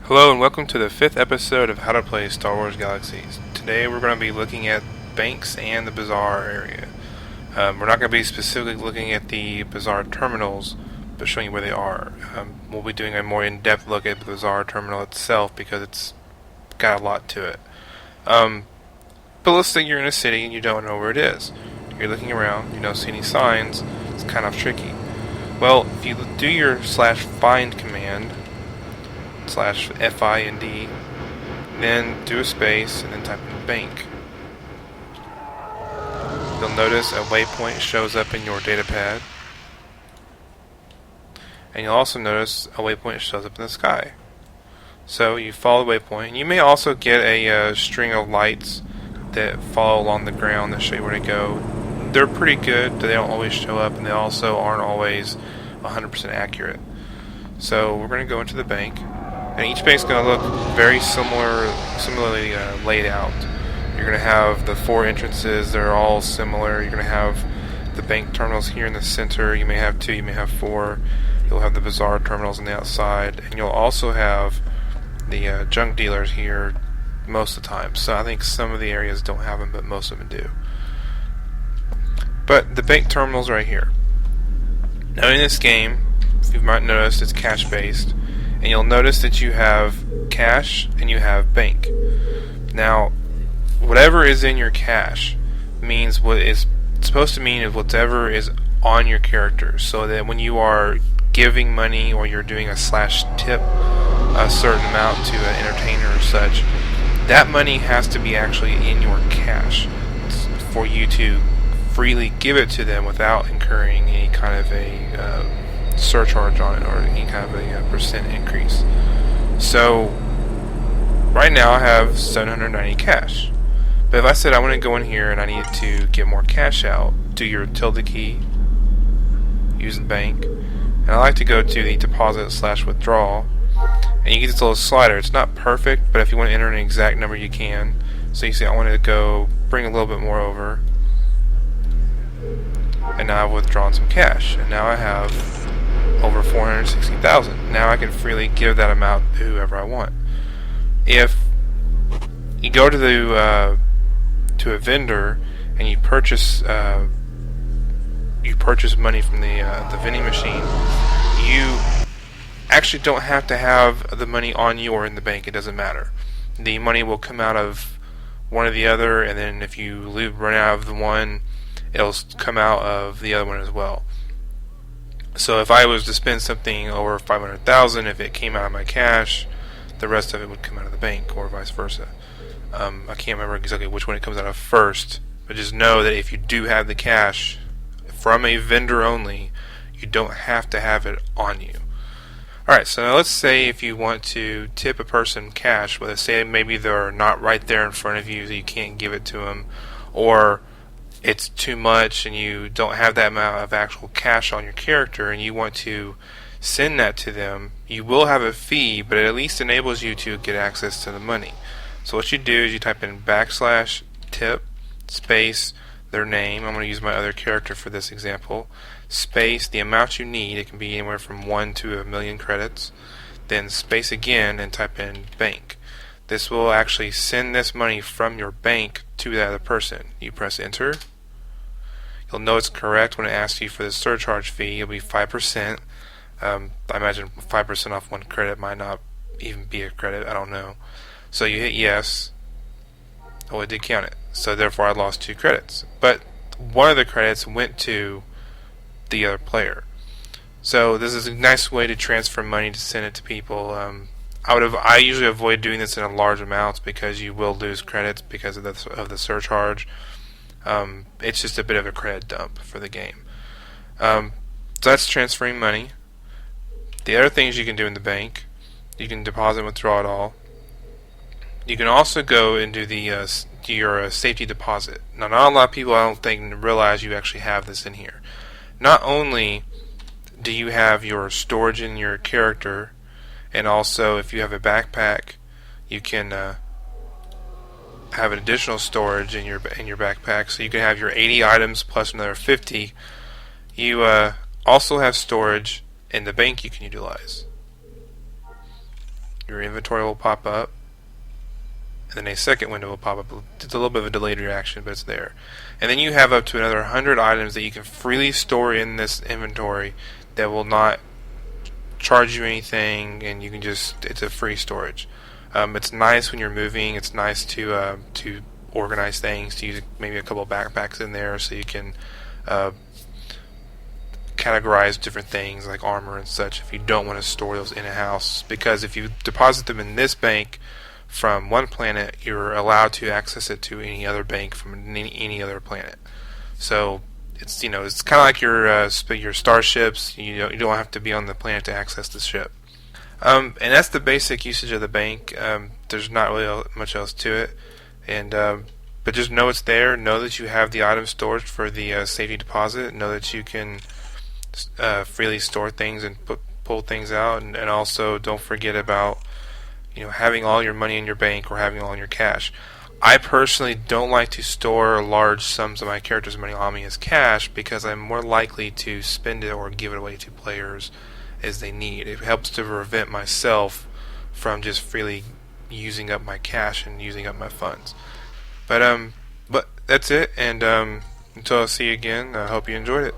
Hello and welcome to the 5th episode of How to Play Star Wars Galaxies. Today we're going to be looking at banks and the bazaar area. We're not going to be specifically looking at the bazaar terminals, but showing you where they are. We'll be doing a more in-depth look at the bazaar terminal itself because it's got a lot to it. But let's say you're in a city and you don't know where it is. You're looking around, you don't see any signs, it's kind of tricky. Well, if you do your /find command, /FIND, then do a space and then type in bank. You'll notice a waypoint shows up in your datapad, and you'll also notice a waypoint shows up in the sky. So you follow the waypoint. You may also get a string of lights that follow along the ground that show you where to go. They're pretty good, but they don't always show up, and they also aren't always 100% accurate. So we're going to go into the bank. And each bank is going to look very similarly laid out. You're going to have the 4 entrances. They're all similar. You're going to have the bank terminals here in the center. You may have 2, you may have 4. You'll have the bazaar terminals on the outside. And you'll also have the junk dealers here most of the time. So I think some of the areas don't have them, but most of them do. But the bank terminals right here. Now in this game, if you might notice, it's cash-based. And you'll notice that you have cash and you have bank. Now, whatever is in your cash means what it's supposed to mean is whatever is on your character. So that when you are giving money or you're doing a /tip a certain amount to an entertainer or such, that money has to be actually in your cash for you to freely give it to them without incurring any kind of a surcharge on it or any kind of a percent increase. So right now I have 790 cash, but if I said I want to go in here and I need to get more cash out, do your tilde key, use the bank, and I like to go to the deposit /withdrawal, and you get this little slider. It's not perfect, but if you want to enter an exact number you can. So you see I want to go bring a little bit more over, and now I've withdrawn some cash, and now I have over 460,000. Now I can freely give that amount to whoever I want. If you go to the to a vendor and you purchase money from the vending machine, you actually don't have to have the money on you or in the bank. It doesn't matter. The money will come out of one or the other, and then if you run out of the one, it'll come out of the other one as well. So if I was to spend something over 500,000, if it came out of my cash, the rest of it would come out of the bank, or vice versa. I can't remember exactly which one it comes out of first, but just know that if you do have the cash from a vendor only, you don't have to have it on you. Alright, so now let's say if you want to tip a person cash, let's say maybe they're not right there in front of you, so you can't give it to them, or it's too much and you don't have that amount of actual cash on your character and you want to send that to them, you will have a fee, but it at least enables you to get access to the money. So what you do is you type in /tip space their name. I'm going to use my other character for this example. Space the amount you need. It can be anywhere from 1 to 1,000,000 credits. Then space again and type in bank. This will actually send this money from your bank to the other person. You press enter. You'll know it's correct when it asks you for the surcharge fee. It'll be 5%. I imagine 5% off 1 credit might not even be a credit. I don't know. So you hit yes. Oh, it did count it. So therefore I lost 2 credits. But one of the credits went to the other player. So this is a nice way to transfer money to send it to people. I usually avoid doing this in large amounts because you will lose credits because of the surcharge. It's just a bit of a credit dump for the game. So that's transferring money. The other things you can do in the bank, you can deposit and withdraw it all. You can also go into your safety deposit. Now, not a lot of people, I don't think, realize you actually have this in here. Not only do you have your storage in your character, and also if you have a backpack, you can have an additional storage in your backpack, so you can have your 80 items plus another 50. You also have storage in the bank you can utilize. your inventory will pop up, and then a second window will pop up. It's a little bit of a delayed reaction, but it's there. And then you have up to another 100 items that you can freely store in this inventory that will not charge you anything, and you can it's a free storage. It's nice when you're moving. It's nice to organize things, to use maybe a couple of backpacks in there so you can uh, categorize different things like armor and such if you don't want to store those in a house, because if you deposit them in this bank from one planet, you're allowed to access it to any other bank from any other planet. So it's kind of like your starships. You don't have to be on the planet to access the ship. And that's the basic usage of the bank. There's not really much else to it, and but just know it's there. Know that you have the items stored for the safety deposit. Know that you can freely store things and pull things out, and also don't forget about having all your money in your bank or having all in your cash. I personally don't like to store large sums of my character's money on me as cash because I'm more likely to spend it or give it away to players as they need. It helps to prevent myself from just freely using up my cash and using up my funds. But that's it, and until I see you again, I hope you enjoyed it.